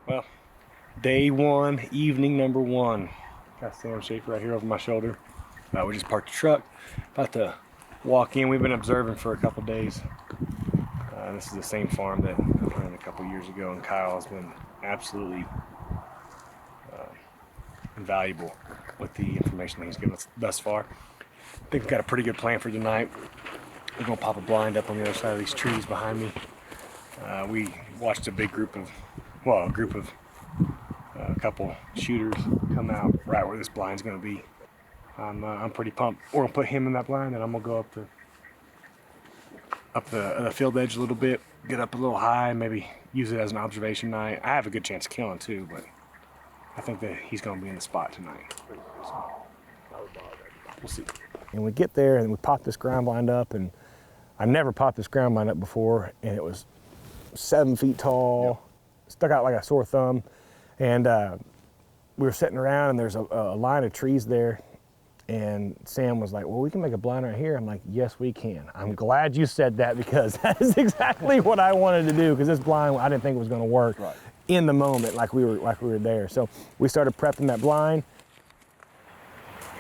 Well, day one, evening number one. Got Sam Schaefer right here over my shoulder. We just parked the truck, about to walk in. We've been observing for a couple days. This is the same farm that I planted a couple years ago, and Kyle has been absolutely invaluable with the information that he's given us thus far. I think we've got a pretty good plan for tonight. We're gonna pop a blind up on the other side of these trees behind me. We watched a group of a couple shooters come out right where this blind's gonna be. I'm pretty pumped. We're gonna put him in that blind, and I'm gonna go up the field edge a little bit, get up a little high, maybe use it as an observation night. I have a good chance of killing too, but I think that he's gonna be in the spot tonight. So, we'll see. And we get there and we pop this ground blind up, and I've never popped this ground blind up before, and it was 7 feet tall, stuck out like a sore thumb. And we were sitting around, and there's a line of trees there. And Sam was like, well, we can make a blind right here. I'm like, yes, we can. I'm glad you said that, because that is exactly what I wanted to do, because this blind, I didn't think it was gonna work in the moment like we were there. So we started prepping that blind.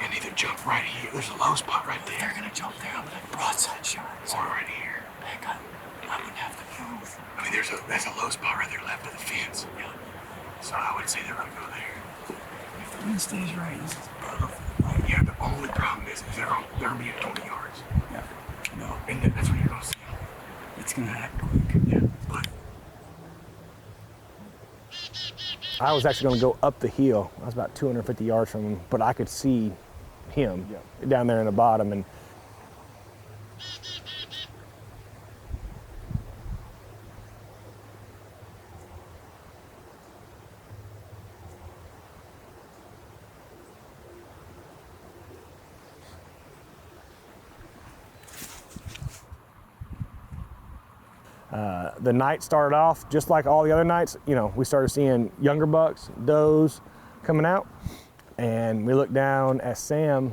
And either jump right here. There's a low spot right there. They're gonna jump there. I'm gonna broadside shot. Or right here. I wouldn't have to move. I mean, there's a low spot right there left of the fence. Yeah. So I would say they're gonna go there. If the wind stays right, this is perfect. Yeah, the only problem is they're gonna be at 20 yards. Yeah. No. And that's what you're gonna see. It's gonna happen quick. Yeah. But I was actually gonna go up the hill. I was about 250 yards from him, but I could see him down there in the bottom. And the night started off just like all the other nights. You know, we started seeing younger bucks, does coming out, and we look down at Sam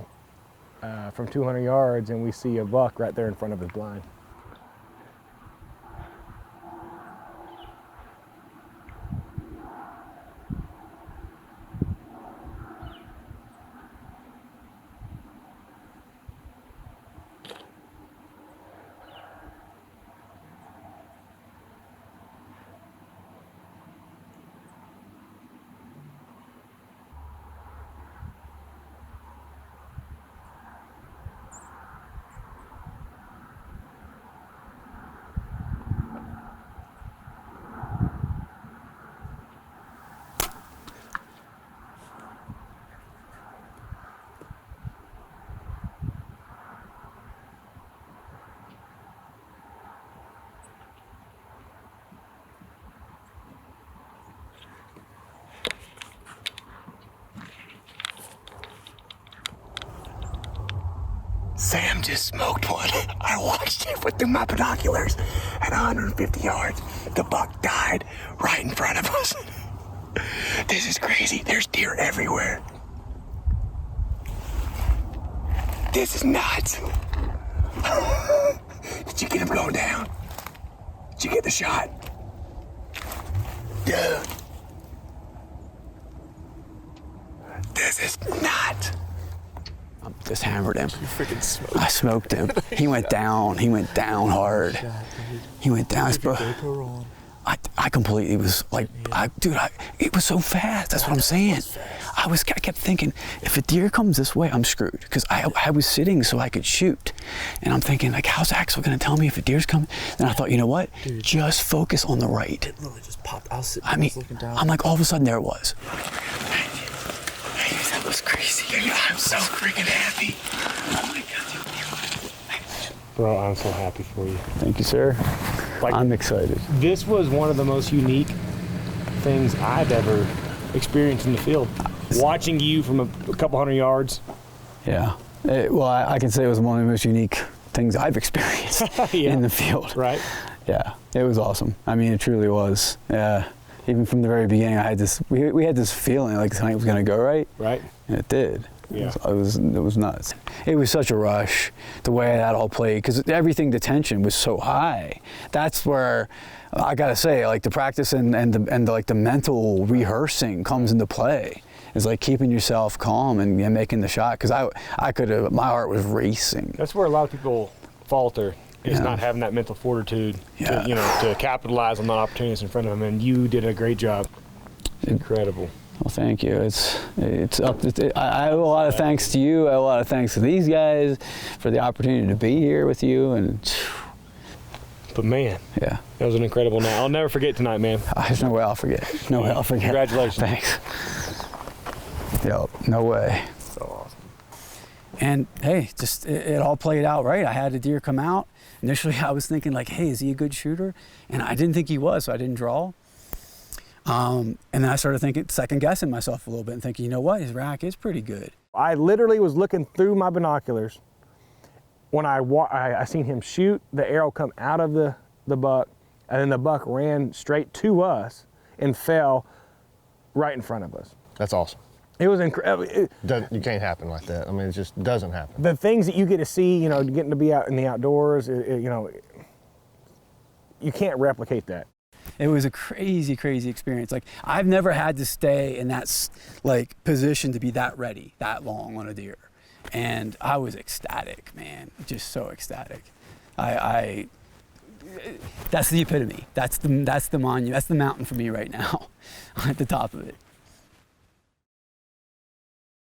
from 200 yards, and we see a buck right there in front of his blind. Sam just smoked one. I watched it through my binoculars at 150 yards. The buck died right in front of us. This is crazy. There's deer everywhere. This is nuts. Did you get him going down? Did you get the shot? Dude. This is nuts. Just hammered him. You freaking smoked. I smoked him. He went down. He went down hard. He went down. I completely was like, it was so fast. That's what I'm saying. I kept thinking, if a deer comes this way, I'm screwed. Because I was sitting so I could shoot. And I'm thinking, like, how's Axel going to tell me if a deer's coming? Then I thought, you know what? Dude, just focus on the right. It literally just popped. I was looking down. I'm like, all of a sudden there it was. That was crazy. Dude, I'm so freaking happy. Oh my God. Bro, I'm so happy for you. Thank you, sir. Like, I'm excited. This was one of the most unique things I've ever experienced in the field. Watching you from a couple hundred yards. Yeah. Well, I can say it was one of the most unique things I've experienced in the field. Right. Yeah. It was awesome. I mean, it truly was. Yeah. Even from the very beginning, I had this. We had this feeling like tonight was going to go right. Right. And it did. Yeah. It was nuts. It was such a rush, the way that all played, because everything, the tension was so high. That's where I gotta say, like the practice and the mental rehearsing comes into play. It's like keeping yourself calm and making the shot. Because I could have, my heart was racing. That's where a lot of people falter, is not having that mental fortitude to, to capitalize on the opportunities in front of them. And you did a great job. Incredible. Well, thank you. It's up. I owe a lot of thanks to you. I owe a lot of thanks to these guys for the opportunity to be here with you. But man, yeah, that was an incredible night. I'll never forget tonight, man. There's no way I'll forget. No way I'll forget. Congratulations. Thanks. Yep. No way. So awesome. And hey, just it all played out right. I had a deer come out. Initially, I was thinking like, hey, is he a good shooter? And I didn't think he was, so I didn't draw. And then I started thinking, second guessing myself a little bit and thinking, you know what, his rack is pretty good. I literally was looking through my binoculars when I seen him shoot, the arrow come out of the buck, and then the buck ran straight to us and fell right in front of us. That's awesome. It was incredible. You can't happen like that. I mean, it just doesn't happen. The things that you get to see, getting to be out in the outdoors, you can't replicate that. It was a crazy, crazy experience. Like, I've never had to stay in that position to be that ready that long on a deer. And I was ecstatic, man, just so ecstatic. That's the epitome. That's the monument. That's the mountain for me right now, at the top of it.